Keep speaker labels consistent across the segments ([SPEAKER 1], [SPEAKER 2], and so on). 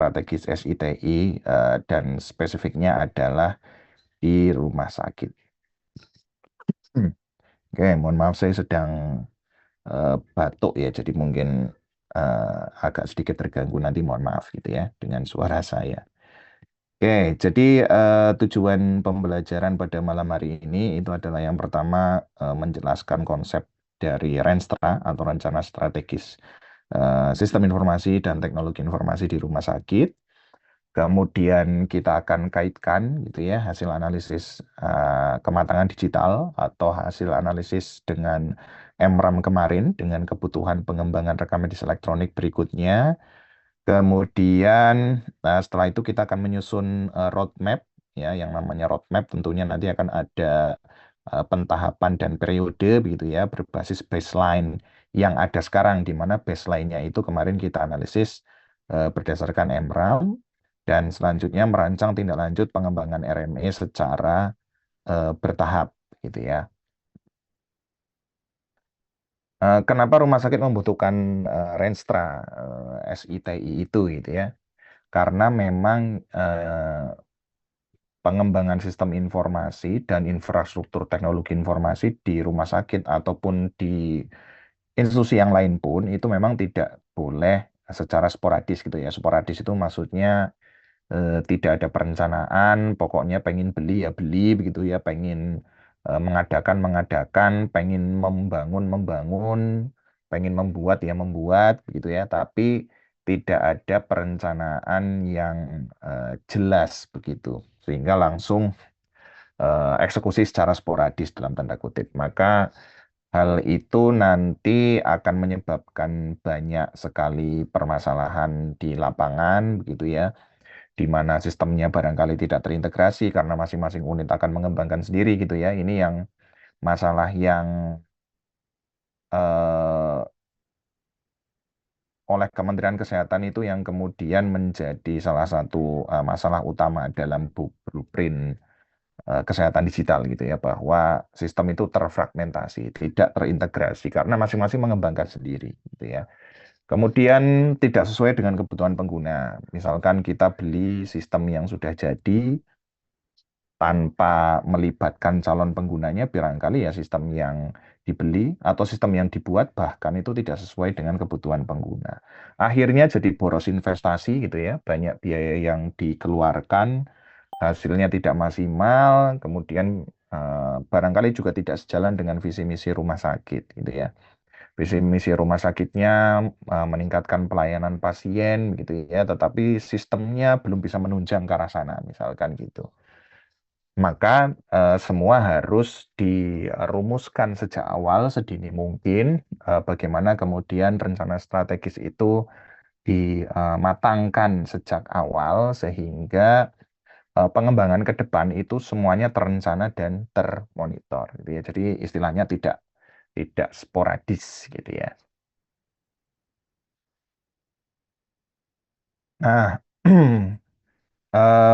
[SPEAKER 1] strategis SITI dan spesifiknya adalah di rumah sakit. Oke, mohon maaf saya sedang batuk ya, jadi mungkin agak sedikit terganggu nanti mohon maaf gitu ya dengan suara saya. Oke, jadi tujuan pembelajaran pada malam hari ini itu adalah yang pertama menjelaskan konsep dari Renstra atau rencana strategis sistem informasi dan teknologi informasi di rumah sakit. Kemudian kita akan kaitkan gitu ya hasil analisis kematangan digital atau hasil analisis dengan MRAM kemarin dengan kebutuhan pengembangan rekam medis elektronik berikutnya. Kemudian setelah itu kita akan menyusun roadmap ya, yang namanya roadmap tentunya nanti akan ada pentahapan dan periode begitu ya berbasis baseline yang ada sekarang, di mana baseline-nya itu kemarin kita analisis berdasarkan MRAM dan selanjutnya merancang tindak lanjut pengembangan RME secara bertahap gitu ya. Kenapa rumah sakit membutuhkan Renstra SITI itu gitu ya? Karena memang pengembangan sistem informasi dan infrastruktur teknologi informasi di rumah sakit ataupun di institusi yang lain pun itu memang tidak boleh secara sporadis gitu ya. Sporadis itu maksudnya tidak ada perencanaan, pokoknya pengen beli ya beli begitu ya, pengen mengadakan mengadakan, pengen membangun membangun, pengen membuat ya membuat begitu ya, tapi tidak ada perencanaan yang jelas begitu, sehingga langsung eksekusi secara sporadis dalam tanda kutip. Maka hal itu nanti akan menyebabkan banyak sekali permasalahan di lapangan begitu ya, di mana sistemnya barangkali tidak terintegrasi karena masing-masing unit akan mengembangkan sendiri gitu ya. Ini yang masalah yang eh, oleh Kementerian Kesehatan itu yang kemudian menjadi salah satu masalah utama dalam blueprint kesehatan digital gitu ya, bahwa sistem itu terfragmentasi, tidak terintegrasi karena masing-masing mengembangkan sendiri gitu ya. Kemudian tidak sesuai dengan kebutuhan pengguna. Misalkan kita beli sistem yang sudah jadi tanpa melibatkan calon penggunanya, barangkali ya sistem yang dibeli atau sistem yang dibuat bahkan itu tidak sesuai dengan kebutuhan pengguna. Akhirnya jadi boros investasi gitu ya, banyak biaya yang dikeluarkan, hasilnya tidak maksimal, kemudian barangkali juga tidak sejalan dengan visi misi rumah sakit gitu ya. Visi misi rumah sakitnya meningkatkan pelayanan pasien gitu ya, tetapi sistemnya belum bisa menunjang ke arah sana, misalkan gitu. Maka semua harus dirumuskan sejak awal sedini mungkin bagaimana kemudian rencana strategis itu dimatangkan sejak awal sehingga pengembangan ke depan itu semuanya terencana dan termonitor gitu ya. Jadi istilahnya tidak sporadis gitu ya. Nah,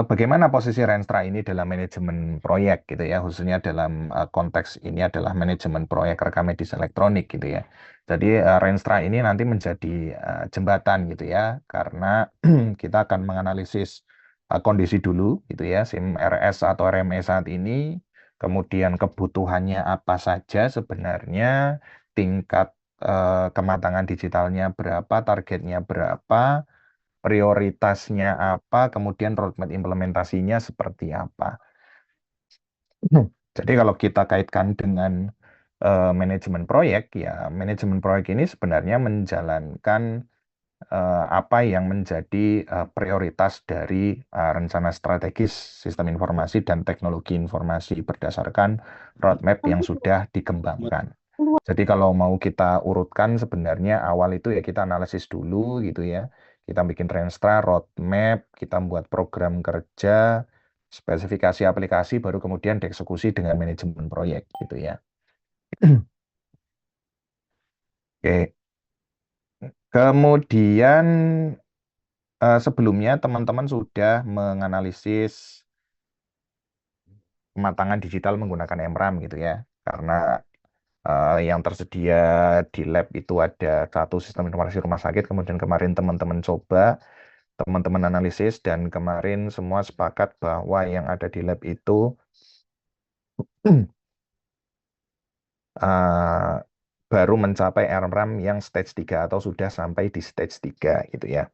[SPEAKER 1] bagaimana posisi Renstra ini dalam manajemen proyek gitu ya, khususnya dalam konteks ini adalah manajemen proyek rekam medis elektronik gitu ya. Jadi Renstra ini nanti menjadi jembatan gitu ya, karena kita akan menganalisis kondisi dulu gitu ya, SIM RS atau RME saat ini, kemudian kebutuhannya apa saja sebenarnya, tingkat kematangan digitalnya berapa, targetnya berapa, prioritasnya apa, kemudian roadmap implementasinya seperti apa. Jadi kalau kita kaitkan dengan manajemen proyek, ya manajemen proyek ini sebenarnya menjalankan apa yang menjadi prioritas dari rencana strategis sistem informasi dan teknologi informasi berdasarkan roadmap yang sudah dikembangkan. Jadi kalau mau kita urutkan sebenarnya awal itu ya kita analisis dulu gitu ya. Kita bikin Renstra, roadmap, kita buat program kerja, spesifikasi aplikasi, baru kemudian dieksekusi dengan manajemen proyek gitu ya. Oke. Kemudian sebelumnya teman-teman sudah menganalisis kematangan digital menggunakan MRAM gitu ya. Karena yang tersedia di lab itu ada satu sistem informasi rumah sakit, kemudian kemarin teman-teman coba teman-teman analisis dan kemarin semua sepakat bahwa yang ada di lab itu uh, baru mencapai MRAM yang stage 3 atau sudah sampai di stage 3 gitu ya.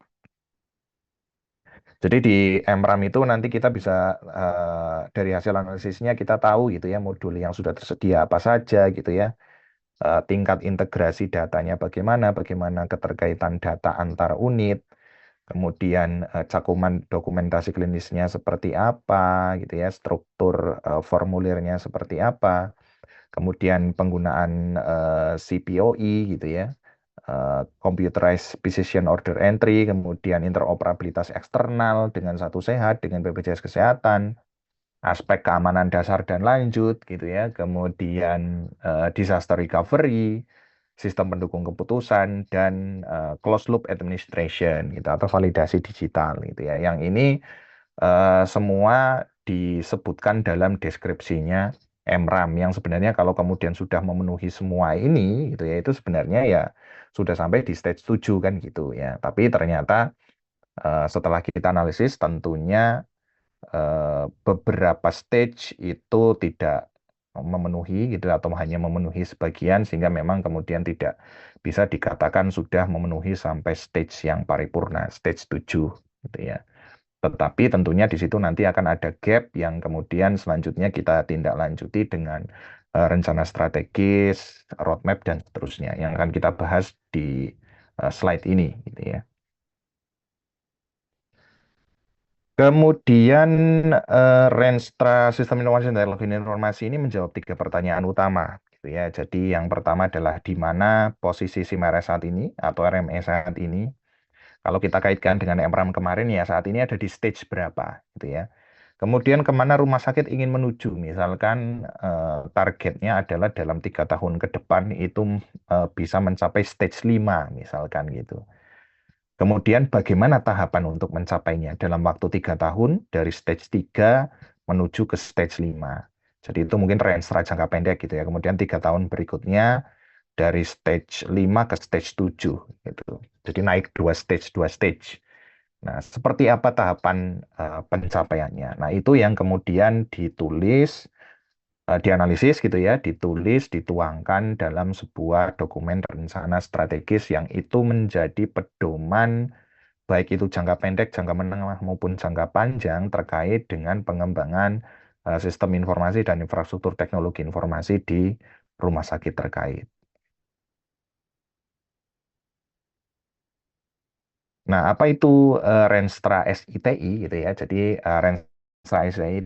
[SPEAKER 1] Jadi di MRAM itu nanti kita bisa dari hasil analisisnya kita tahu gitu ya modul yang sudah tersedia apa saja gitu ya. Tingkat integrasi datanya bagaimana, bagaimana keterkaitan data antar unit, kemudian cakupan dokumentasi klinisnya seperti apa gitu ya, struktur formulirnya seperti apa, kemudian penggunaan CPOE gitu ya, Computerized Precision Order Entry, kemudian interoperabilitas eksternal dengan satu sehat, dengan BPJS Kesehatan, aspek keamanan dasar dan lanjut gitu ya, kemudian disaster recovery, sistem pendukung keputusan, dan closed loop administration gitu atau validasi digital gitu ya. Yang ini semua disebutkan dalam deskripsinya MRAM yang sebenarnya kalau kemudian sudah memenuhi semua ini gitu ya itu sebenarnya ya sudah sampai di stage 7 kan gitu ya. Tapi ternyata setelah kita analisis tentunya beberapa stage itu tidak memenuhi gitu atau hanya memenuhi sebagian sehingga memang kemudian tidak bisa dikatakan sudah memenuhi sampai stage yang paripurna, stage 7 gitu ya. Tetapi tentunya di situ nanti akan ada gap yang kemudian selanjutnya kita tindak lanjuti dengan rencana strategis, roadmap dan seterusnya yang akan kita bahas di slide ini gitu ya. Kemudian Renstra Sistem Informasi dan Teknologi Informasi ini menjawab 3 pertanyaan utama gitu ya. Jadi yang pertama adalah di mana posisi SIMRS saat ini atau RME saat ini. Kalau kita kaitkan dengan MRAM kemarin ya saat ini ada di stage berapa gitu ya. Kemudian kemana rumah sakit ingin menuju? Misalkan targetnya adalah dalam 3 tahun ke depan itu bisa mencapai stage 5 misalkan gitu. Kemudian bagaimana tahapan untuk mencapainya dalam waktu 3 tahun dari stage 3 menuju ke stage 5. Jadi itu mungkin range jangka pendek gitu ya. Kemudian 3 tahun berikutnya dari stage 5 ke stage 7 gitu. Jadi naik dua stage. Nah, seperti apa tahapan pencapaiannya? Nah, itu yang kemudian ditulis, dianalisis gitu ya, ditulis, dituangkan dalam sebuah dokumen rencana strategis yang itu menjadi pedoman baik itu jangka pendek, jangka menengah maupun jangka panjang terkait dengan pengembangan sistem informasi dan infrastruktur teknologi informasi di rumah sakit terkait. Nah, apa itu Renstra SITI gitu ya? Jadi Renstra SITI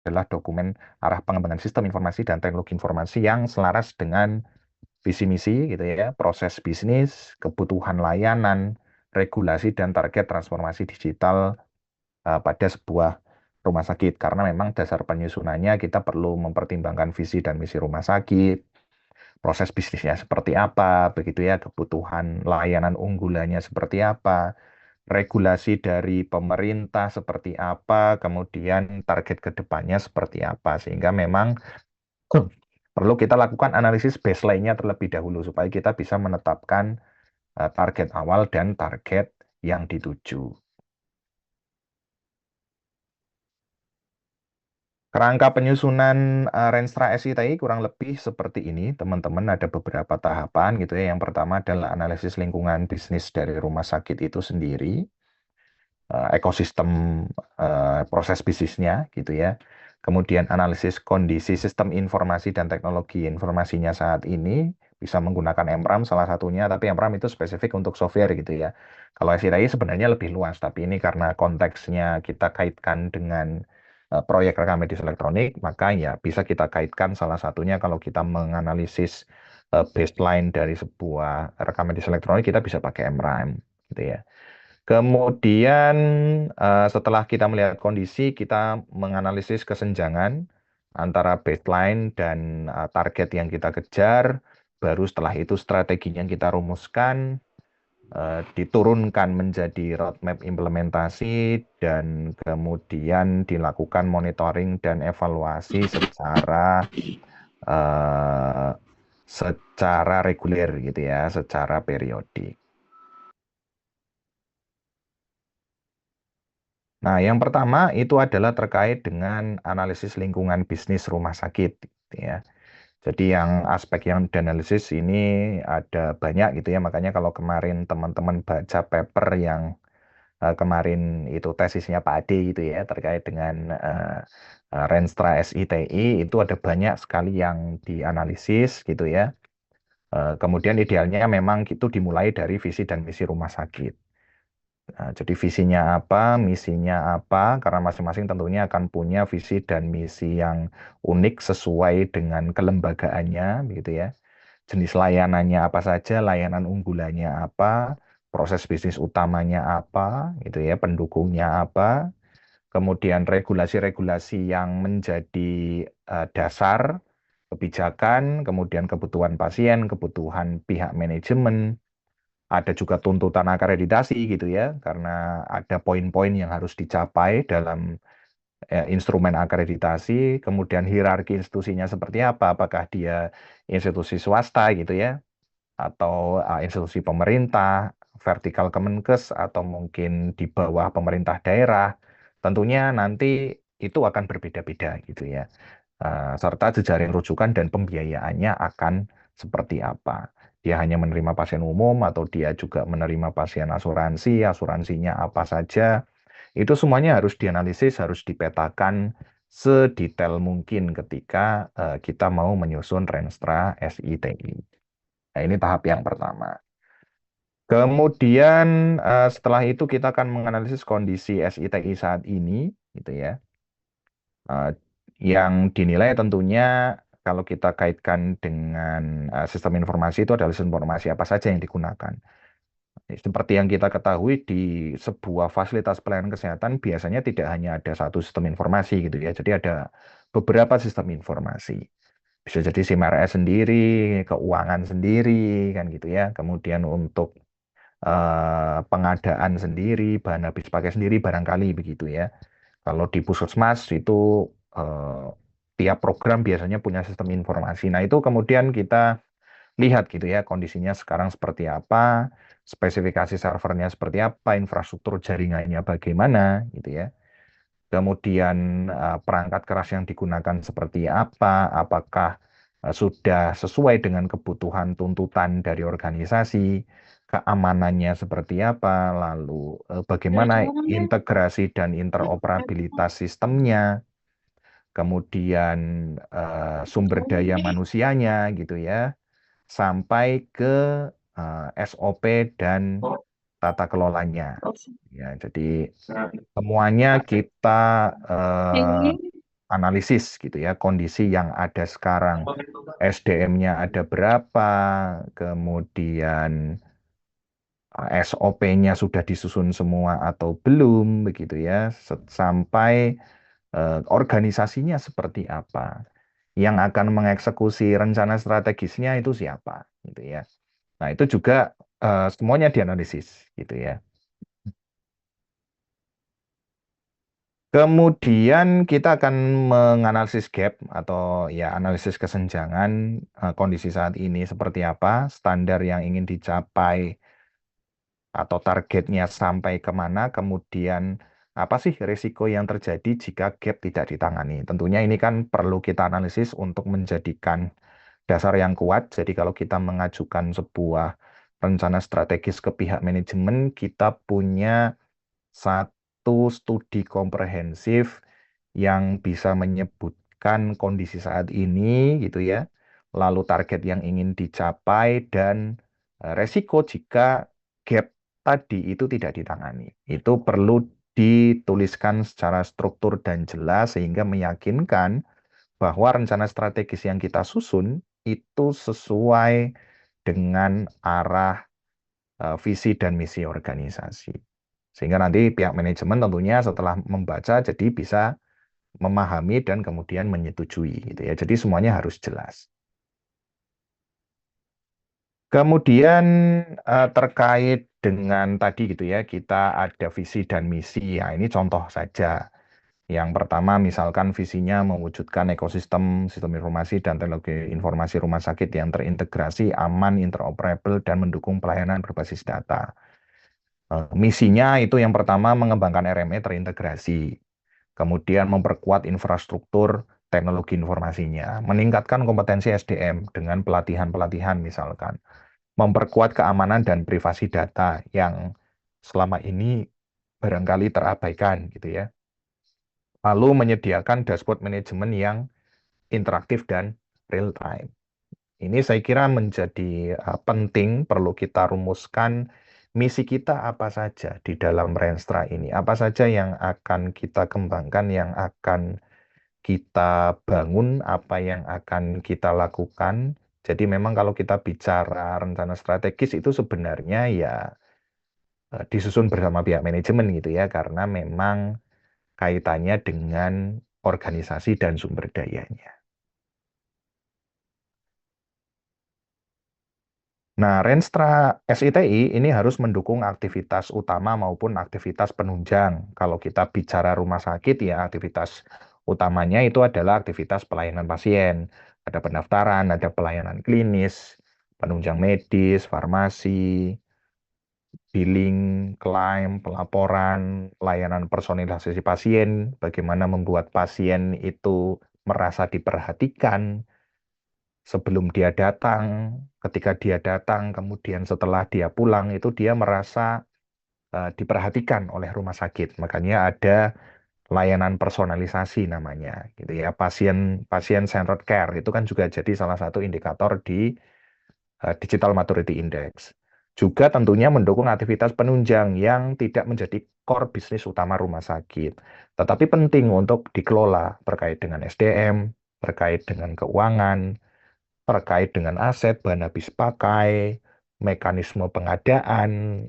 [SPEAKER 1] adalah dokumen arah pengembangan sistem informasi dan teknologi informasi yang selaras dengan visi misi gitu ya, proses bisnis, kebutuhan layanan, regulasi dan target transformasi digital pada sebuah rumah sakit karena memang dasar penyusunannya kita perlu mempertimbangkan visi dan misi rumah sakit, proses bisnisnya seperti apa, begitu ya, kebutuhan layanan unggulannya seperti apa, regulasi dari pemerintah seperti apa, kemudian target ke depannya seperti apa, sehingga memang perlu kita lakukan analisis baseline-nya terlebih dahulu supaya kita bisa menetapkan target awal dan target yang dituju. Kerangka penyusunan Renstra SI kurang lebih seperti ini, teman-teman. Ada beberapa tahapan gitu ya. Yang pertama adalah analisis lingkungan bisnis dari rumah sakit itu sendiri, ekosistem proses bisnisnya gitu ya. Kemudian analisis kondisi sistem informasi dan teknologi informasinya saat ini bisa menggunakan MRAM salah satunya, tapi MRAM itu spesifik untuk software gitu ya. Kalau SITI sebenarnya lebih luas, tapi ini karena konteksnya kita kaitkan dengan proyek rekam medis elektronik, maka ya bisa kita kaitkan salah satunya kalau kita menganalisis baseline dari sebuah rekam medis elektronik, kita bisa pakai MRAM gitu ya. Kemudian setelah kita melihat kondisi, kita menganalisis kesenjangan antara baseline dan target yang kita kejar. Baru setelah itu strateginya kita rumuskan, diturunkan menjadi roadmap implementasi, dan kemudian dilakukan monitoring dan evaluasi eh, secara reguler gitu ya, secara periodik. Nah, yang pertama itu adalah terkait dengan analisis lingkungan bisnis rumah sakit, gitu ya. Jadi yang aspek yang dianalisis ini ada banyak gitu ya. Makanya kalau kemarin teman-teman baca paper yang kemarin itu tesisnya Pak Ade gitu ya terkait dengan Renstra SITI itu ada banyak sekali yang dianalisis gitu ya. Kemudian idealnya memang itu dimulai dari visi dan misi rumah sakit. Nah, jadi visinya apa, misinya apa, karena masing-masing tentunya akan punya visi dan misi yang unik sesuai dengan kelembagaannya, begitu ya. Jenis layanannya apa saja, layanan unggulannya apa, proses bisnis utamanya apa, gitu ya, pendukungnya apa, kemudian regulasi-regulasi yang menjadi dasar kebijakan, kemudian kebutuhan pasien, kebutuhan pihak manajemen, ada juga tuntutan akreditasi gitu ya, karena ada poin-poin yang harus dicapai dalam instrumen akreditasi, kemudian hierarki institusinya seperti apa, apakah dia institusi swasta gitu ya, atau institusi pemerintah, vertikal Kemenkes, atau mungkin di bawah pemerintah daerah, tentunya nanti itu akan berbeda-beda gitu ya. Serta jejaring rujukan dan pembiayaannya akan seperti apa. Dia hanya menerima pasien umum atau dia juga menerima pasien asuransi, asuransinya apa saja. Itu semuanya harus dianalisis, harus dipetakan sedetail mungkin ketika kita mau menyusun Renstra SITI. Nah, ini tahap yang pertama. Kemudian setelah itu kita akan menganalisis kondisi SITI saat ini, gitu ya. Eh, yang dinilai tentunya kalau kita kaitkan dengan sistem informasi itu adalah sistem informasi apa saja yang digunakan. Seperti yang kita ketahui di sebuah fasilitas pelayanan kesehatan biasanya tidak hanya ada satu sistem informasi gitu ya. Jadi ada beberapa sistem informasi. Bisa jadi SIM-RS sendiri, keuangan sendiri kan gitu ya. Kemudian untuk pengadaan sendiri, bahan habis pakai sendiri barangkali begitu ya. Kalau di puskesmas itu eh, tiap program biasanya punya sistem informasi. Nah, itu kemudian kita lihat gitu ya kondisinya sekarang seperti apa, spesifikasi servernya seperti apa, infrastruktur jaringannya bagaimana gitu ya. Kemudian perangkat keras yang digunakan seperti apa, apakah sudah sesuai dengan kebutuhan tuntutan dari organisasi, keamanannya seperti apa, lalu bagaimana integrasi dan interoperabilitas sistemnya, kemudian sumber daya manusianya gitu ya, sampai ke SOP dan tata kelolanya. Ya, jadi semuanya kita eh, analisis gitu ya, kondisi yang ada sekarang. SDM-nya ada berapa, kemudian SOP-nya sudah disusun semua atau belum, begitu ya, sampai organisasinya seperti apa. Yang akan mengeksekusi rencana strategisnya itu siapa, gitu ya. Nah, itu juga semuanya dianalisis, gitu ya. Kemudian kita akan menganalisis gap atau ya analisis kesenjangan kondisi saat ini seperti apa, standar yang ingin dicapai atau targetnya sampai kemana, kemudian apa sih risiko yang terjadi jika gap tidak ditangani. Tentunya ini kan perlu kita analisis untuk menjadikan dasar yang kuat. Jadi kalau kita mengajukan sebuah rencana strategis ke pihak manajemen, kita punya satu studi komprehensif yang bisa menyebutkan kondisi saat ini gitu ya, lalu target yang ingin dicapai dan resiko jika gap tadi itu tidak ditangani. Itu perlu dituliskan secara struktur dan jelas sehingga meyakinkan bahwa rencana strategis yang kita susun itu sesuai dengan arah visi dan misi organisasi. Sehingga nanti pihak manajemen tentunya setelah membaca jadi bisa memahami dan kemudian menyetujui gitu ya. Jadi semuanya harus jelas. Kemudian terkait dengan tadi gitu ya, kita ada visi dan misi. Ya, ini contoh saja. Yang pertama misalkan visinya mewujudkan ekosistem sistem informasi dan teknologi informasi rumah sakit yang terintegrasi, aman, interoperable, dan mendukung pelayanan berbasis data. Misinya itu yang pertama mengembangkan RME terintegrasi, kemudian memperkuat infrastruktur teknologi informasinya, meningkatkan kompetensi SDM dengan pelatihan-pelatihan misalkan, memperkuat keamanan dan privasi data yang selama ini barangkali terabaikan gitu ya. Lalu menyediakan dashboard manajemen yang interaktif dan real time. Ini saya kira menjadi penting, perlu kita rumuskan misi kita apa saja di dalam Renstra ini, apa saja yang akan kita kembangkan, yang akan kita bangun, apa yang akan kita lakukan. Jadi memang kalau kita bicara rencana strategis itu sebenarnya ya disusun bersama pihak manajemen gitu ya, karena memang kaitannya dengan organisasi dan sumber dayanya. Nah, Renstra SITI ini harus mendukung aktivitas utama maupun aktivitas penunjang. Kalau kita bicara rumah sakit, ya aktivitas utamanya itu adalah aktivitas pelayanan pasien. Ada pendaftaran, ada pelayanan klinis, penunjang medis, farmasi, billing, klaim, pelaporan, layanan personalisasi pasien, bagaimana membuat pasien itu merasa diperhatikan sebelum dia datang, ketika dia datang, kemudian setelah dia pulang, itu dia merasa diperhatikan oleh rumah sakit. Makanya ada layanan personalisasi namanya, gitu ya. Pasien pasien centered care itu kan juga jadi salah satu indikator di Digital Maturity Index. Juga tentunya mendukung aktivitas penunjang yang tidak menjadi core bisnis utama rumah sakit, tetapi penting untuk dikelola terkait dengan SDM, terkait dengan keuangan, terkait dengan aset, bahan habis pakai, mekanisme pengadaan,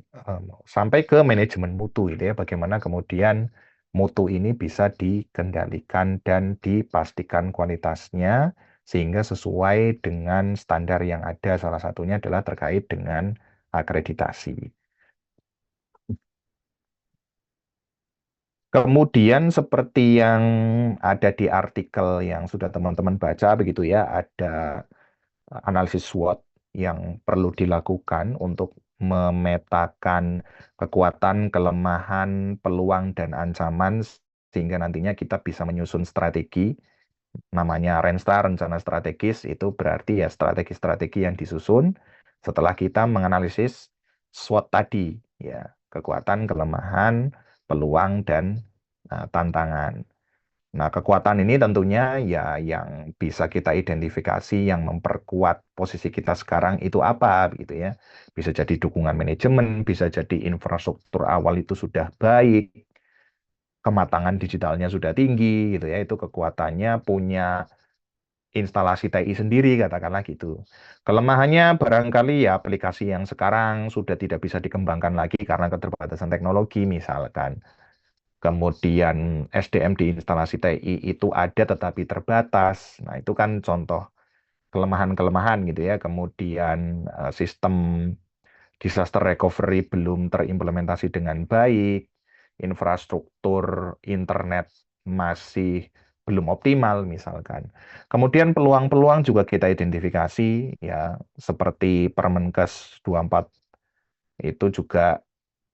[SPEAKER 1] sampai ke manajemen mutu itu ya, bagaimana kemudian mutu ini bisa dikendalikan dan dipastikan kualitasnya sehingga sesuai dengan standar yang ada. Salah satunya adalah terkait dengan akreditasi. Kemudian seperti yang ada di artikel yang sudah teman-teman baca begitu ya, ada analisis SWOT yang perlu dilakukan untuk memetakan kekuatan, kelemahan, peluang, dan ancaman sehingga nantinya kita bisa menyusun strategi. Namanya Renstra, rencana strategis, itu berarti ya strategi-strategi yang disusun setelah kita menganalisis SWOT tadi, ya, kekuatan, kelemahan, peluang, dan tantangan. Nah, kekuatan ini tentunya ya yang bisa kita identifikasi, yang memperkuat posisi kita sekarang itu apa, gitu ya. Bisa jadi dukungan manajemen, bisa jadi infrastruktur awal itu sudah baik, kematangan digitalnya sudah tinggi, gitu ya. Itu kekuatannya punya instalasi TI sendiri, katakanlah gitu. Kelemahannya barangkali ya aplikasi yang sekarang sudah tidak bisa dikembangkan lagi karena keterbatasan teknologi, misalkan. Kemudian SDM di instalasi TI itu ada tetapi terbatas. Nah, itu kan contoh kelemahan-kelemahan gitu ya. Kemudian sistem disaster recovery belum terimplementasi dengan baik, infrastruktur internet masih belum optimal misalkan. Kemudian peluang-peluang juga kita identifikasi ya, seperti Permenkes 24 itu juga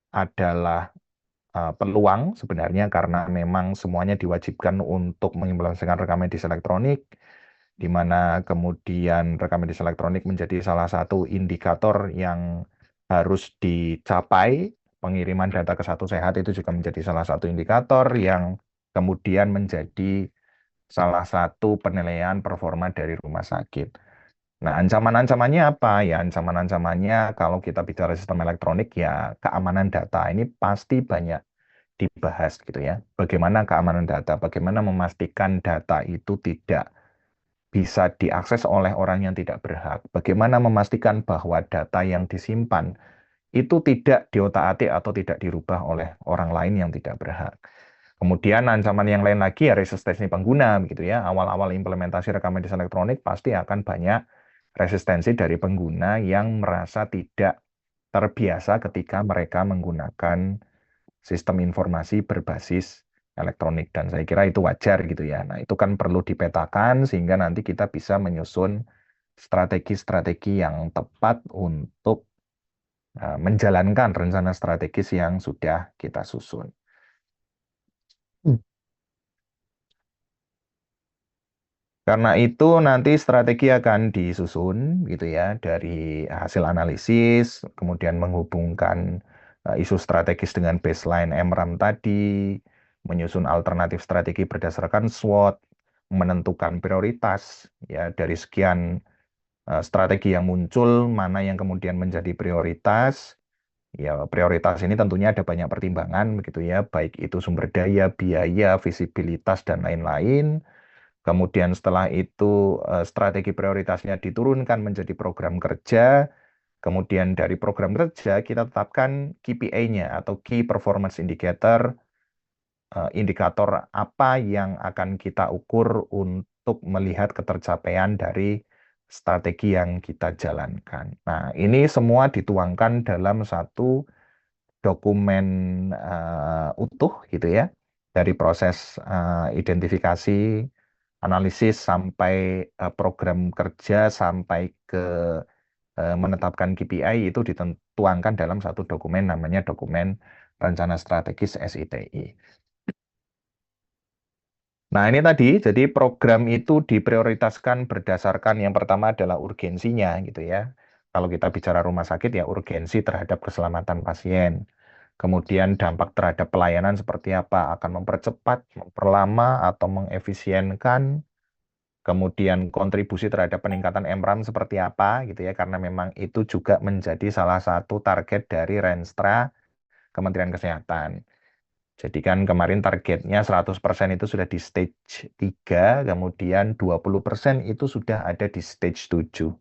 [SPEAKER 1] adalah peluang sebenarnya karena memang semuanya diwajibkan untuk mengimplementasikan rekam medis elektronik, di mana kemudian rekam medis elektronik menjadi salah satu indikator yang harus dicapai. Pengiriman data ke Satu Sehat itu juga menjadi salah satu indikator yang kemudian menjadi salah satu penilaian performa dari rumah sakit. Nah, ancaman-ancamannya apa? Ya, ancaman-ancamannya kalau kita bicara sistem elektronik, ya keamanan data ini pasti banyak dibahas gitu ya. Bagaimana keamanan data, bagaimana memastikan data itu tidak bisa diakses oleh orang yang tidak berhak, bagaimana memastikan bahwa data yang disimpan itu tidak diotak-atik atau tidak dirubah oleh orang lain yang tidak berhak. Kemudian ancaman yang lain lagi ya resistensi pengguna gitu ya. Awal-awal implementasi rekam medis elektronik pasti akan banyak resistensi dari pengguna yang merasa tidak terbiasa ketika mereka menggunakan sistem informasi berbasis elektronik dan saya kira itu wajar gitu ya. Nah, itu kan perlu dipetakan sehingga nanti kita bisa menyusun strategi-strategi yang tepat untuk menjalankan rencana strategis yang sudah kita susun. Karena itu nanti strategi akan disusun gitu ya dari hasil analisis, kemudian menghubungkan isu strategis dengan baseline MRAM tadi, menyusun alternatif strategi berdasarkan SWOT, menentukan prioritas ya dari sekian strategi yang muncul, mana yang kemudian menjadi prioritas. Ya, prioritas ini tentunya ada banyak pertimbangan begitu ya, baik itu sumber daya, biaya, visibilitas dan lain-lain. Kemudian setelah itu strategi prioritasnya diturunkan menjadi program kerja. Kemudian dari program kerja kita tetapkan KPI-nya atau Key Performance Indicator, indikator apa yang akan kita ukur untuk melihat ketercapaian dari strategi yang kita jalankan. Nah, ini semua dituangkan dalam satu dokumen utuh gitu ya, dari proses identifikasi, analisis sampai program kerja sampai ke menetapkan KPI itu dituangkan dalam satu dokumen namanya dokumen rencana strategis SITI. Nah, ini tadi, jadi program itu diprioritaskan berdasarkan yang pertama adalah urgensinya gitu ya. Kalau kita bicara rumah sakit ya urgensi terhadap keselamatan pasien. Kemudian dampak terhadap pelayanan seperti apa? Akan mempercepat, memperlama, atau mengefisienkan. Kemudian kontribusi terhadap peningkatan MRAM seperti apa gitu ya. Karena memang itu juga menjadi salah satu target dari Renstra Kementerian Kesehatan. Jadi kan kemarin targetnya 100% itu sudah di stage 3, kemudian 20% itu sudah ada di stage 7.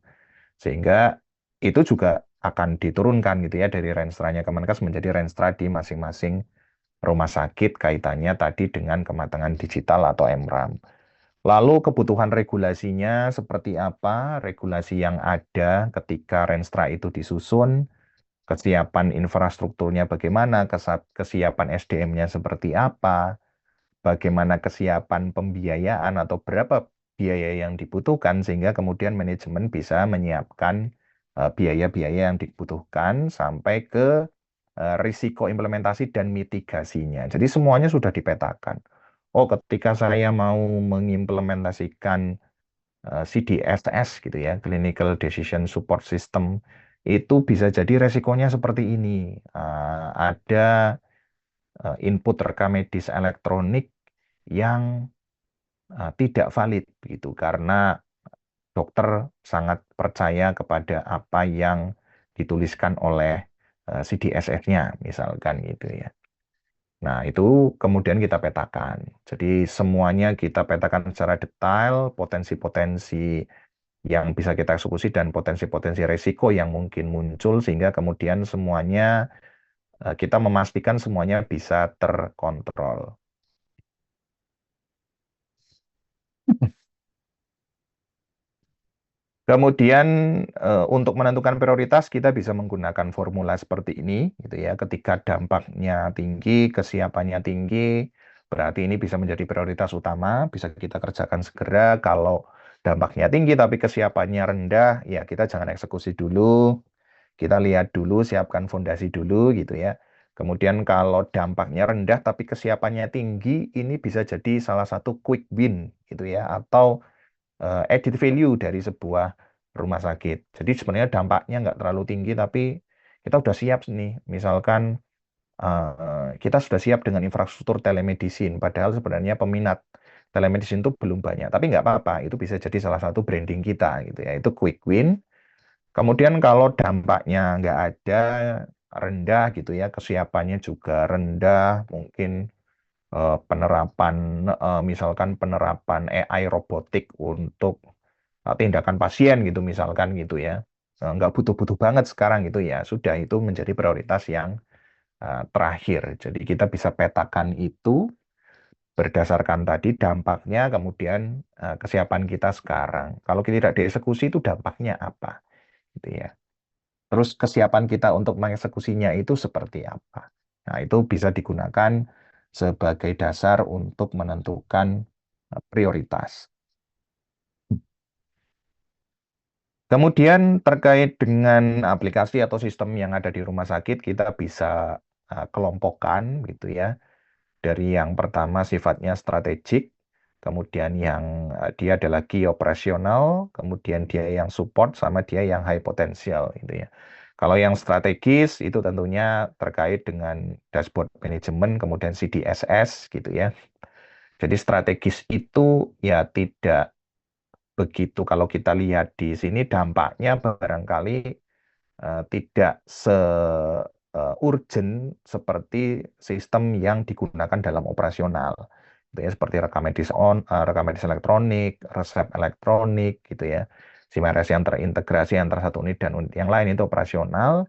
[SPEAKER 1] Sehingga itu juga akan diturunkan gitu ya dari Renstranya Kemenkes menjadi Renstra di masing-masing rumah sakit kaitannya tadi dengan kematangan digital atau MRAM. Lalu kebutuhan regulasinya seperti apa? Regulasi yang ada ketika Renstra itu disusun, kesiapan infrastrukturnya bagaimana, kesiapan SDM-nya seperti apa, bagaimana kesiapan pembiayaan atau berapa biaya yang dibutuhkan sehingga kemudian manajemen bisa menyiapkan biaya-biaya yang dibutuhkan sampai ke risiko implementasi dan mitigasinya. Jadi semuanya sudah dipetakan. Oh, ketika saya mau mengimplementasikan CDSS gitu ya, Clinical Decision Support System, itu bisa jadi resikonya seperti ini. Ada input rekam medis elektronik yang tidak valid gitu karena dokter sangat percaya kepada apa yang dituliskan oleh CDSS-nya misalkan gitu ya. Nah, itu kemudian kita petakan. Jadi semuanya kita petakan secara detail, potensi-potensi yang bisa kita eksekusi dan potensi-potensi resiko yang mungkin muncul sehingga kemudian semuanya kita memastikan semuanya bisa terkontrol. Kemudian untuk menentukan prioritas kita bisa menggunakan formula seperti ini gitu ya. Ketika dampaknya tinggi, kesiapannya tinggi, berarti ini bisa menjadi prioritas utama, bisa kita kerjakan segera. Kalau dampaknya tinggi tapi kesiapannya rendah, ya kita jangan eksekusi dulu. Kita lihat dulu, siapkan fondasi dulu gitu ya. Kemudian kalau dampaknya rendah tapi kesiapannya tinggi, ini bisa jadi salah satu quick win gitu ya, atau added value dari sebuah rumah sakit. Jadi sebenarnya dampaknya nggak terlalu tinggi, tapi kita sudah siap nih. Misalkan kita sudah siap dengan infrastruktur telemedicine, padahal sebenarnya peminat telemedicine itu belum banyak. Tapi nggak apa-apa, itu bisa jadi salah satu branding kita gitu ya. Itu quick win. Kemudian kalau dampaknya nggak ada, rendah gitu ya, kesiapannya juga rendah, mungkin penerapan misalkan penerapan AI robotik untuk tindakan pasien gitu misalkan gitu ya. Nggak butuh-butuh banget sekarang gitu ya. Sudah itu menjadi prioritas yang terakhir. Jadi kita bisa petakan itu berdasarkan tadi dampaknya kemudian kesiapan kita sekarang. Kalau kita tidak dieksekusi itu dampaknya apa gitu ya. Terus kesiapan kita untuk mengeksekusinya itu seperti apa. Nah, itu bisa digunakan sebagai dasar untuk menentukan prioritas. Kemudian terkait dengan aplikasi atau sistem yang ada di rumah sakit, kita bisa kelompokkan gitu ya. Dari yang pertama sifatnya strategik, kemudian yang dia adalah key operasional, kemudian dia yang support, sama dia yang high potensial gitu ya. Kalau yang strategis itu tentunya terkait dengan dashboard management, kemudian CDSS gitu ya. Jadi strategis itu ya tidak begitu kalau kita lihat di sini dampaknya barangkali tidak urgent seperti sistem yang digunakan dalam operasional. Gitu ya, seperti rekam medis elektronik, resep elektronik gitu ya. SIMRS yang terintegrasi antara satu unit dan unit yang lain itu operasional.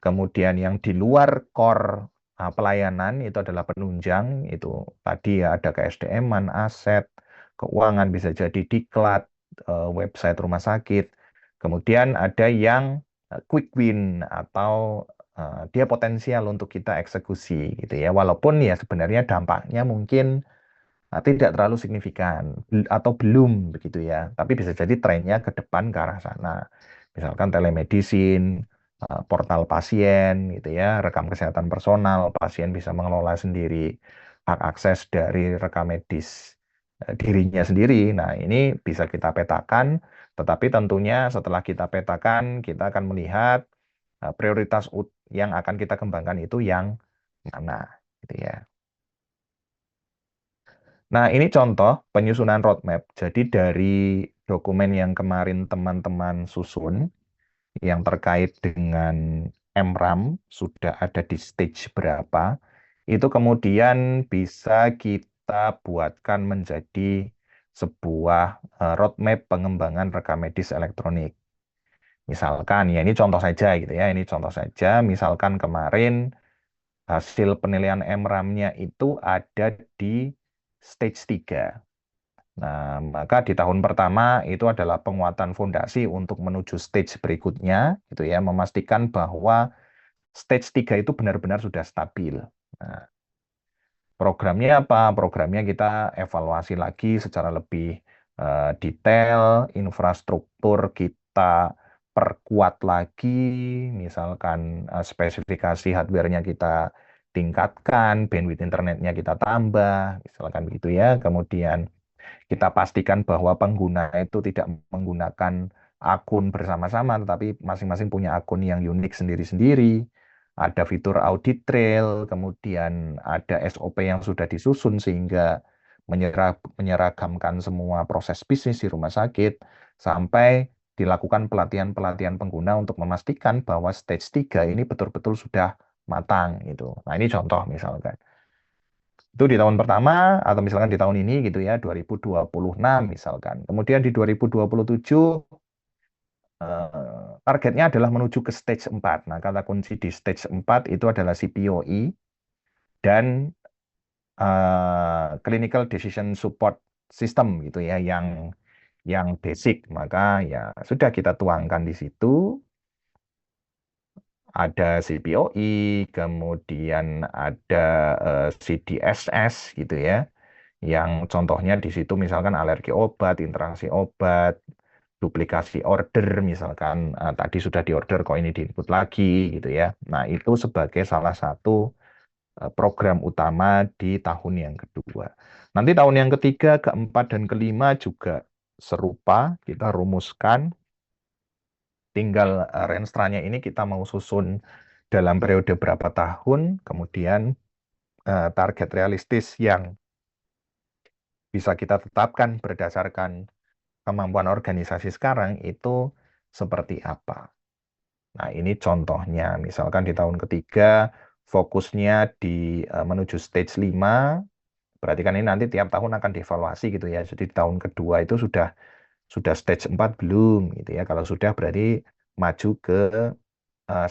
[SPEAKER 1] Kemudian yang di luar core pelayanan itu adalah penunjang, itu tadi ya ada ke-SDM-an, aset, keuangan, bisa jadi diklat, website rumah sakit. Kemudian ada yang quick win atau dia potensial untuk kita eksekusi gitu ya. Walaupun ya sebenarnya dampaknya mungkin tidak terlalu signifikan atau belum begitu ya. Tapi bisa jadi trennya ke depan ke arah sana. Misalkan telemedicine, portal pasien gitu ya, rekam kesehatan personal, pasien bisa mengelola sendiri hak akses dari rekam medis dirinya sendiri. Nah, ini bisa kita petakan, tetapi tentunya setelah kita petakan, kita akan melihat prioritas yang akan kita kembangkan itu yang mana gitu ya. Nah, ini contoh penyusunan roadmap. Jadi dari dokumen yang kemarin teman-teman susun, yang terkait dengan MRAM, sudah ada di stage berapa, itu kemudian bisa kita buatkan menjadi sebuah roadmap pengembangan rekam medis elektronik. Misalkan, ya ini contoh saja gitu ya, ini contoh saja. Misalkan kemarin hasil penilaian MRAM-nya itu ada di stage 3. Nah, maka di tahun pertama itu adalah penguatan fondasi untuk menuju stage berikutnya, gitu ya, memastikan bahwa stage 3 itu benar-benar sudah stabil. Nah, programnya apa? Programnya kita evaluasi lagi secara lebih detail, infrastruktur kita perkuat lagi, misalkan spesifikasi hardware-nya kita tingkatkan, bandwidth internetnya kita tambah, misalkan begitu ya. Kemudian kita pastikan bahwa pengguna itu tidak menggunakan akun bersama-sama, tetapi masing-masing punya akun yang unik sendiri-sendiri. Ada fitur audit trail, kemudian ada SOP yang sudah disusun sehingga menyeragamkan semua proses bisnis di rumah sakit, sampai dilakukan pelatihan-pelatihan pengguna untuk memastikan bahwa stage 3 ini betul-betul sudah matang gitu. Nah, ini contoh misalkan. Itu di tahun pertama atau misalkan di tahun ini gitu ya, 2026 misalkan. Kemudian di 2027 targetnya adalah menuju ke stage 4. Nah, kata kunci di stage 4 itu adalah CPOE dan Clinical Decision Support System gitu ya, yang basic. Maka ya sudah kita tuangkan di situ, ada CPOE, kemudian ada CDSS gitu ya. Yang contohnya di situ misalkan alergi obat, interaksi obat, duplikasi order, misalkan tadi sudah diorder kok ini diinput lagi gitu ya. Nah, itu sebagai salah satu program utama di tahun yang kedua. Nanti tahun yang ketiga, keempat, dan kelima juga serupa, kita rumuskan, tinggal renstra-nya ini kita mau susun dalam periode berapa tahun, kemudian target realistis yang bisa kita tetapkan berdasarkan kemampuan organisasi sekarang itu seperti apa. Nah, ini contohnya. Misalkan di tahun ketiga fokusnya di menuju stage 5, berarti kan ini nanti tiap tahun akan dievaluasi gitu ya. Jadi di tahun kedua itu sudah stage 4 belum gitu ya. Kalau sudah berarti maju ke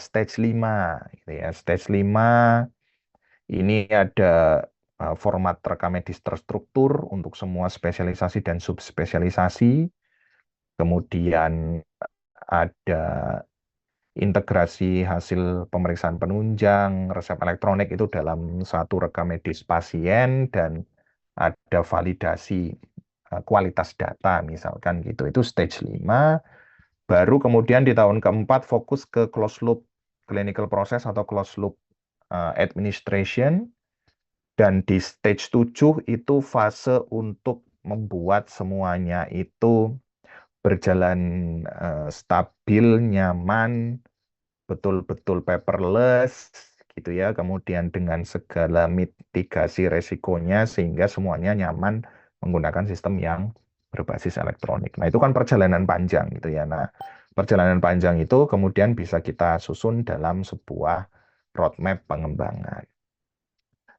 [SPEAKER 1] stage 5 gitu ya. Stage 5 ini ada format rekam medis terstruktur untuk semua spesialisasi dan subspesialisasi. Kemudian ada integrasi hasil pemeriksaan penunjang, resep elektronik itu dalam satu rekam medis pasien, dan ada validasi kualitas data misalkan gitu. Itu stage 5. Baru kemudian di tahun keempat fokus ke closed loop clinical process atau closed loop administration. Dan di stage 7 itu fase untuk membuat semuanya itu berjalan stabil, nyaman, betul-betul paperless gitu ya. Kemudian dengan segala mitigasi resikonya sehingga semuanya nyaman menggunakan sistem yang berbasis elektronik. Nah, itu kan perjalanan panjang gitu ya. Nah, perjalanan panjang itu kemudian bisa kita susun dalam sebuah roadmap pengembangan.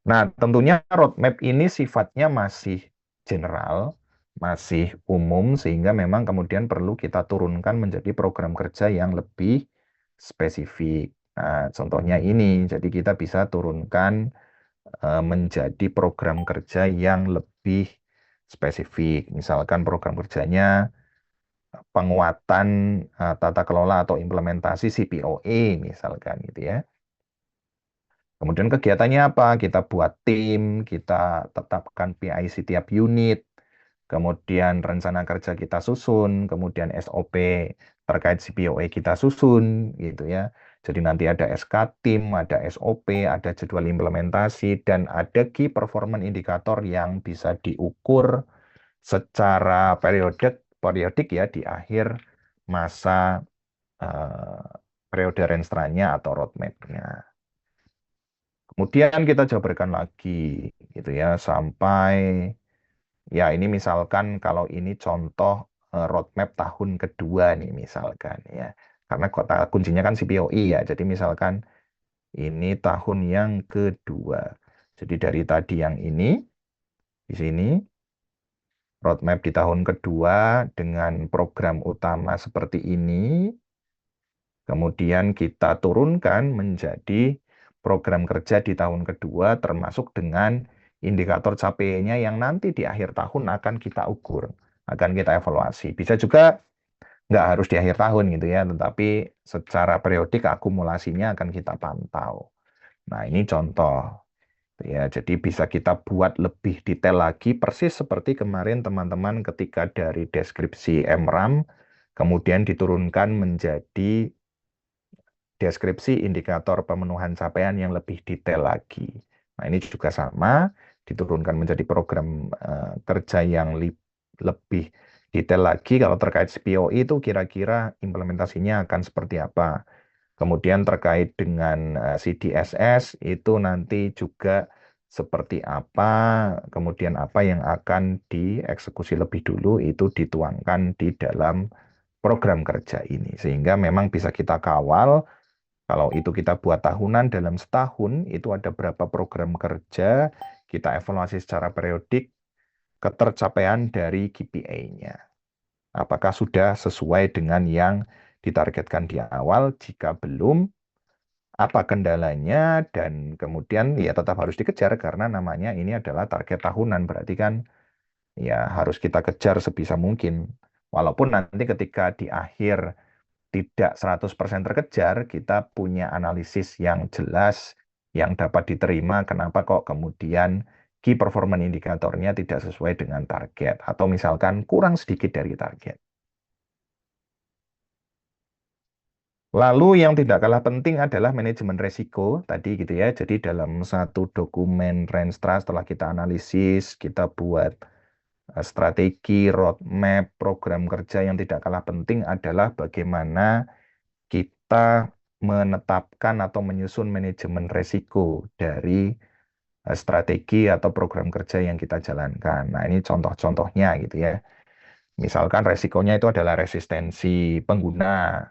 [SPEAKER 1] Nah, tentunya roadmap ini sifatnya masih general, masih umum, sehingga memang kemudian perlu kita turunkan menjadi program kerja yang lebih spesifik. Nah, contohnya ini, jadi kita bisa turunkan menjadi program kerja yang lebih spesifik. Misalkan program kerjanya penguatan tata kelola atau implementasi CPOE, misalkan gitu ya. Kemudian kegiatannya apa? Kita buat tim, kita tetapkan PIC tiap unit, kemudian rencana kerja kita susun, kemudian SOP terkait CPOE kita susun, gitu ya. Jadi nanti ada SK tim, ada SOP, ada jadwal implementasi, dan ada key performance indicator yang bisa diukur secara periodik ya di akhir masa eh, periode renstranya atau roadmap-nya. Kemudian kita jabarkan lagi gitu ya sampai ya ini misalkan kalau ini contoh roadmap tahun kedua nih misalkan ya. Karena kota kuncinya kan CPOI ya. Jadi misalkan ini tahun yang kedua. Jadi dari tadi yang ini di sini roadmap di tahun kedua dengan program utama seperti ini. Kemudian kita turunkan menjadi program kerja di tahun kedua termasuk dengan indikator capaiannya yang nanti di akhir tahun akan kita ukur, akan kita evaluasi. Bisa juga nggak harus di akhir tahun gitu ya, tetapi secara periodik akumulasinya akan kita pantau. Nah, ini contoh. Ya, jadi bisa kita buat lebih detail lagi, persis seperti kemarin teman-teman ketika dari deskripsi MRAM, kemudian diturunkan menjadi deskripsi indikator pemenuhan capaian yang lebih detail lagi. Nah, ini juga sama, diturunkan menjadi program kerja yang lebih detail lagi. Kalau terkait CPOI itu kira-kira implementasinya akan seperti apa. Kemudian terkait dengan CDSS itu nanti juga seperti apa, kemudian apa yang akan dieksekusi lebih dulu itu dituangkan di dalam program kerja ini. Sehingga memang bisa kita kawal kalau itu kita buat tahunan dalam setahun, itu ada berapa program kerja, kita evaluasi secara periodik ketercapaian dari KPI-nya. Apakah sudah sesuai dengan yang ditargetkan di awal? Jika belum, apa kendalanya? Dan kemudian ya tetap harus dikejar karena namanya ini adalah target tahunan. Berarti kan ya harus kita kejar sebisa mungkin. Walaupun nanti ketika di akhir tidak 100% terkejar, kita punya analisis yang jelas yang dapat diterima kenapa kok kemudian key performance indikatornya tidak sesuai dengan target atau misalkan kurang sedikit dari target. Lalu yang tidak kalah penting adalah manajemen resiko tadi gitu ya. Jadi dalam satu dokumen Renstra setelah kita analisis, kita buat strategi, roadmap, program kerja yang tidak kalah penting adalah bagaimana kita menetapkan atau menyusun manajemen resiko dari strategi atau program kerja yang kita jalankan. Nah, ini contoh-contohnya gitu ya. Misalkan resikonya itu adalah resistensi pengguna.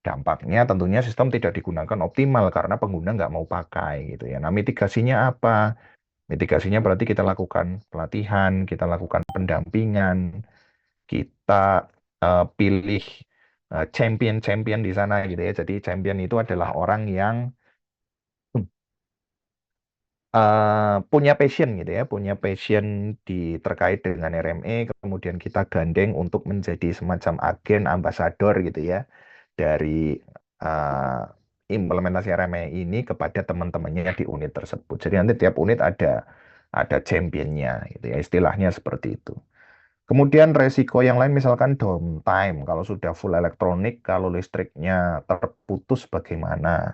[SPEAKER 1] Dampaknya tentunya sistem tidak digunakan optimal karena pengguna nggak mau pakai gitu ya. Nah, mitigasinya apa? Mitigasinya berarti kita lakukan pelatihan, kita lakukan pendampingan, kita pilih champion-champion di sana gitu ya. Jadi champion itu adalah orang yang punya passion gitu ya, punya passion terkait dengan RME, kemudian kita gandeng untuk menjadi semacam agen ambasador gitu ya dari uh, implementasi RME ini kepada teman-temannya di unit tersebut. Jadi nanti tiap unit ada championnya gitu ya, istilahnya seperti itu. Kemudian resiko yang lain misalkan downtime, kalau sudah full elektronik, kalau listriknya terputus bagaimana?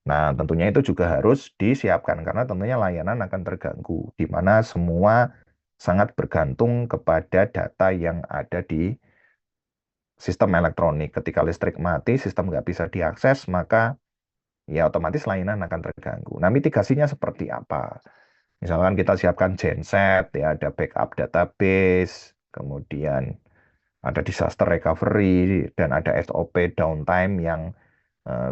[SPEAKER 1] Nah, tentunya itu juga harus disiapkan karena tentunya layanan akan terganggu, di mana semua sangat bergantung kepada data yang ada di sistem elektronik. Ketika listrik mati, sistem nggak bisa diakses, maka ya otomatis layanan akan terganggu. Nah, mitigasinya seperti apa? Misalkan kita siapkan genset, ya ada backup database, kemudian ada disaster recovery, dan ada SOP downtime yang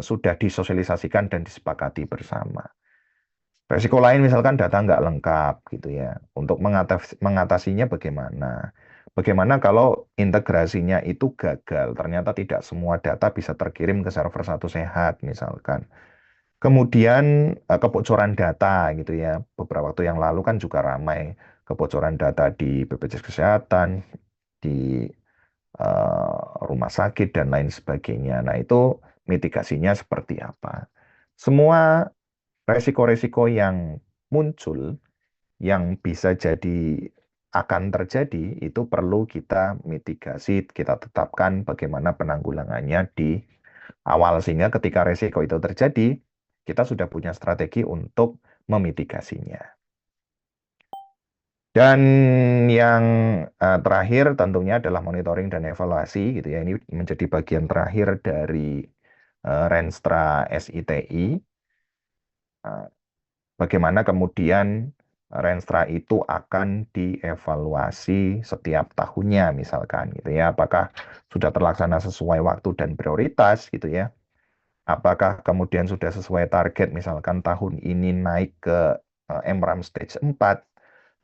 [SPEAKER 1] sudah disosialisasikan dan disepakati bersama. Resiko lain misalkan data nggak lengkap gitu ya. Untuk mengatasinya bagaimana? Bagaimana kalau integrasinya itu gagal? Ternyata tidak semua data bisa terkirim ke server satu sehat misalkan. Kemudian kebocoran data gitu ya. Beberapa waktu yang lalu kan juga ramai kebocoran data di BPJS Kesehatan, di rumah sakit dan lain sebagainya. Nah, itu mitigasinya seperti apa? Semua resiko-resiko yang muncul yang bisa jadi akan terjadi itu perlu kita mitigasi, kita tetapkan bagaimana penanggulangannya di awal sehingga ketika resiko itu terjadi, kita sudah punya strategi untuk memitigasinya. Dan yang terakhir tentunya adalah monitoring dan evaluasi gitu ya. Ini menjadi bagian terakhir dari Renstra SITI. Bagaimana kemudian Renstra itu akan dievaluasi setiap tahunnya misalkan gitu ya. Apakah sudah terlaksana sesuai waktu dan prioritas gitu ya. Apakah kemudian sudah sesuai target misalkan tahun ini naik ke MRAM stage 4,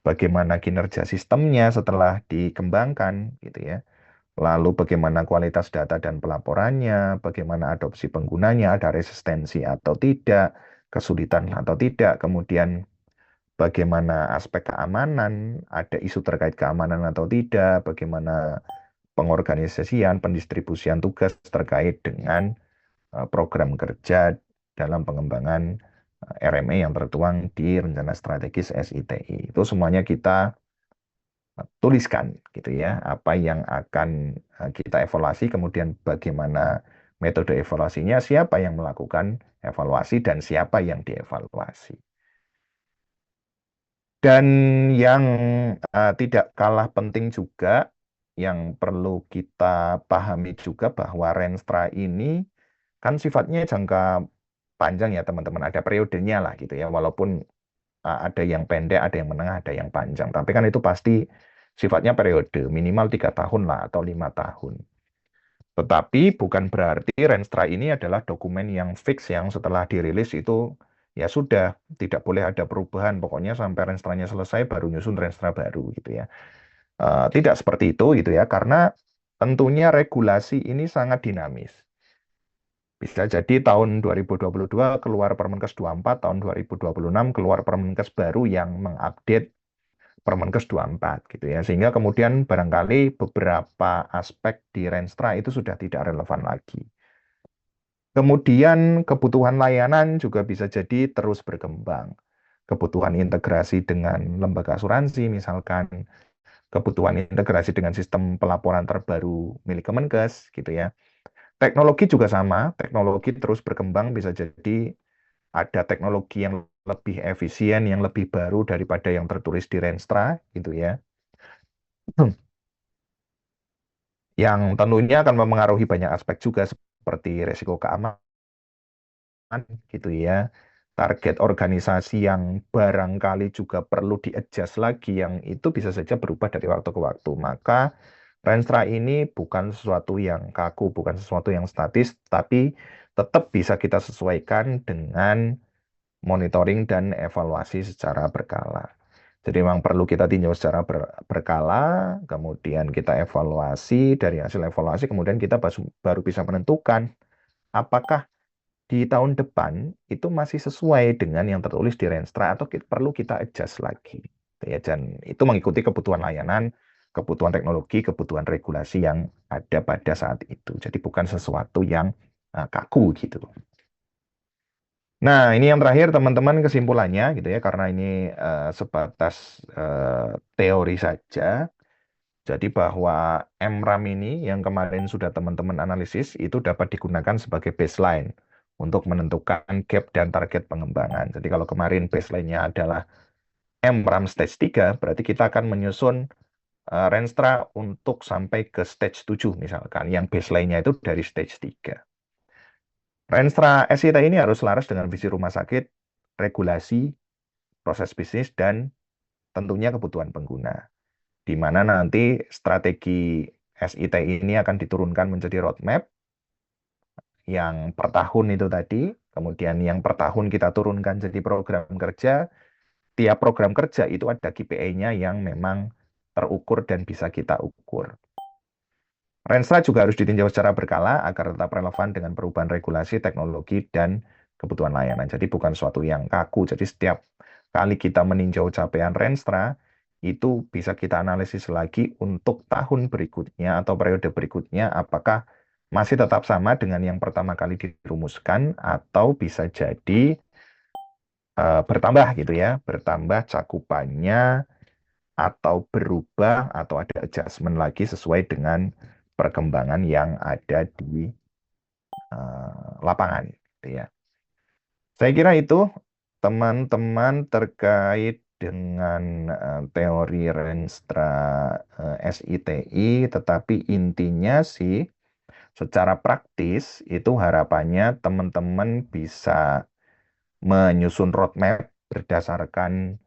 [SPEAKER 1] bagaimana kinerja sistemnya setelah dikembangkan gitu ya. Lalu bagaimana kualitas data dan pelaporannya, bagaimana adopsi penggunanya, ada resistensi atau tidak, kesulitan atau tidak, kemudian bagaimana aspek keamanan, ada isu terkait keamanan atau tidak, bagaimana pengorganisasian, pendistribusian tugas terkait dengan program kerja dalam pengembangan RME yang tertuang di Rencana Strategis SITI. Itu semuanya kita tuliskan gitu ya, apa yang akan kita evaluasi, kemudian bagaimana metode evaluasinya, siapa yang melakukan evaluasi dan siapa yang dievaluasi. Dan yang tidak kalah penting juga, yang perlu kita pahami juga bahwa Renstra ini kan sifatnya jangka panjang ya teman-teman, ada periodenya lah gitu ya, walaupun ada yang pendek, ada yang menengah, ada yang panjang. Tapi kan itu pasti sifatnya periode, minimal 3 tahun lah atau 5 tahun. Tetapi bukan berarti Renstra ini adalah dokumen yang fix yang setelah dirilis itu ya sudah, tidak boleh ada perubahan. Pokoknya sampai Renstranya selesai baru nyusun Renstra baru gitu ya. Tidak seperti itu gitu ya, karena tentunya regulasi ini sangat dinamis. Bisa jadi tahun 2022 keluar Permenkes 24, tahun 2026 keluar Permenkes baru yang mengupdate Permenkes 24 gitu ya. Sehingga kemudian barangkali beberapa aspek di Renstra itu sudah tidak relevan lagi. Kemudian kebutuhan layanan juga bisa jadi terus berkembang. Kebutuhan integrasi dengan lembaga asuransi misalkan, kebutuhan integrasi dengan sistem pelaporan terbaru milik Kemenkes gitu ya. Teknologi juga sama, teknologi terus berkembang, bisa jadi ada teknologi yang lebih efisien, yang lebih baru daripada yang tertulis di Renstra gitu ya. Yang tentunya akan memengaruhi banyak aspek juga seperti resiko keamanan gitu ya. Target organisasi yang barangkali juga perlu di-adjust lagi yang itu bisa saja berubah dari waktu ke waktu. Maka Renstra ini bukan sesuatu yang kaku, bukan sesuatu yang statis, tapi tetap bisa kita sesuaikan dengan monitoring dan evaluasi secara berkala. Jadi memang perlu kita tinjau secara berkala, kemudian kita evaluasi, dari hasil evaluasi kemudian kita baru bisa menentukan apakah di tahun depan itu masih sesuai dengan yang tertulis di Renstra atau perlu kita adjust lagi. Ya, dan itu mengikuti kebutuhan layanan, kebutuhan teknologi, kebutuhan regulasi yang ada pada saat itu. Jadi bukan sesuatu yang kaku gitu. Nah, ini yang terakhir teman-teman kesimpulannya gitu ya, karena ini sebatas teori saja. Jadi bahwa MRAM ini yang kemarin sudah teman-teman analisis itu dapat digunakan sebagai baseline untuk menentukan gap dan target pengembangan. Jadi kalau kemarin baseline-nya adalah MRAM stage 3, berarti kita akan menyusun Renstra untuk sampai ke stage 7 misalkan, yang baseline-nya itu dari stage 3. Renstra SIT ini harus selaras dengan visi rumah sakit, regulasi, proses bisnis, dan tentunya kebutuhan pengguna. Di mana nanti strategi SIT ini akan diturunkan menjadi roadmap yang per tahun itu tadi, kemudian yang per tahun kita turunkan jadi program kerja, tiap program kerja itu ada KPI-nya yang memang terukur dan bisa kita ukur. Renstra juga harus ditinjau secara berkala agar tetap relevan dengan perubahan regulasi, teknologi, dan kebutuhan layanan. Jadi bukan suatu yang kaku. Jadi setiap kali kita meninjau capaian Renstra, itu bisa kita analisis lagi untuk tahun berikutnya atau periode berikutnya, apakah masih tetap sama dengan yang pertama kali dirumuskan, atau bisa jadi bertambah gitu ya, bertambah cakupannya, atau berubah, atau ada adjustment lagi sesuai dengan perkembangan yang ada di lapangan. Gitu ya. Saya kira itu teman-teman terkait dengan teori Renstra SITI, tetapi intinya sih secara praktis itu harapannya teman-teman bisa menyusun roadmap berdasarkan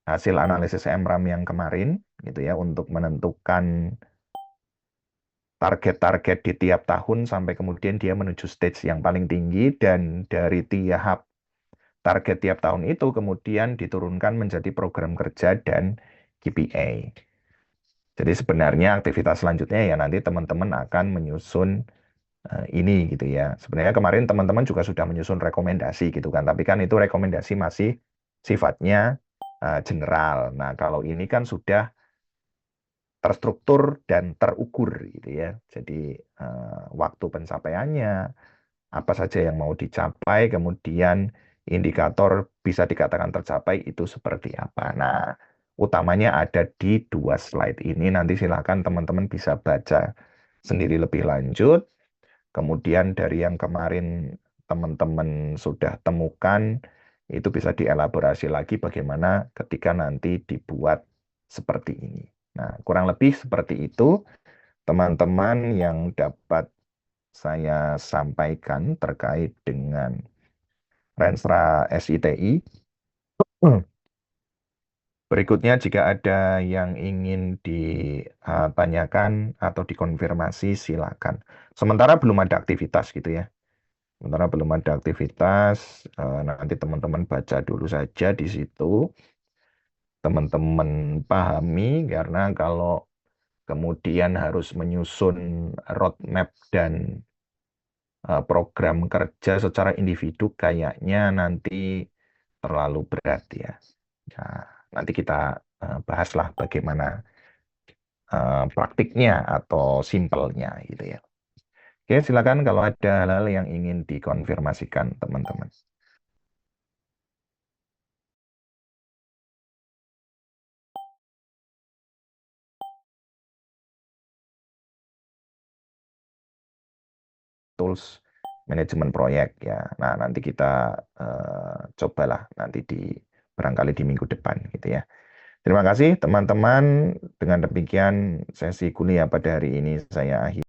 [SPEAKER 1] hasil analisis MRAM yang kemarin gitu ya untuk menentukan target-target di tiap tahun sampai kemudian dia menuju stage yang paling tinggi dan dari tiap target tiap tahun itu kemudian diturunkan menjadi program kerja dan KPI. Jadi sebenarnya aktivitas selanjutnya ya nanti teman-teman akan menyusun ini gitu ya. Sebenarnya kemarin teman-teman juga sudah menyusun rekomendasi gitu kan, tapi kan itu rekomendasi masih sifatnya general. Nah, kalau ini kan sudah terstruktur dan terukur gitu ya. Jadi waktu pencapaiannya, apa saja yang mau dicapai, kemudian indikator bisa dikatakan tercapai itu seperti apa. Nah, utamanya ada di dua slide ini. Nanti silakan teman-teman bisa baca sendiri lebih lanjut. Kemudian dari yang kemarin teman-teman sudah temukan, itu bisa dielaborasi lagi bagaimana ketika nanti dibuat seperti ini. Nah, kurang lebih seperti itu, teman-teman yang dapat saya sampaikan terkait dengan Renstra SITI. Berikutnya, jika ada yang ingin ditanyakan atau dikonfirmasi, silakan. Sementara belum ada aktivitas gitu ya. Sementara belum ada aktivitas, nanti teman-teman baca dulu saja di situ. Teman-teman pahami, karena kalau kemudian harus menyusun roadmap dan program kerja secara individu kayaknya nanti terlalu berat ya. Nah, nanti kita bahaslah bagaimana praktiknya atau simpelnya gitu ya. Oke, silakan kalau ada hal-hal yang ingin dikonfirmasikan teman-teman. Tools manajemen proyek ya. Nah, nanti kita cobalah nanti barangkali di minggu depan gitu ya. Terima kasih teman-teman. Dengan demikian sesi kuliah pada hari ini saya akhiri.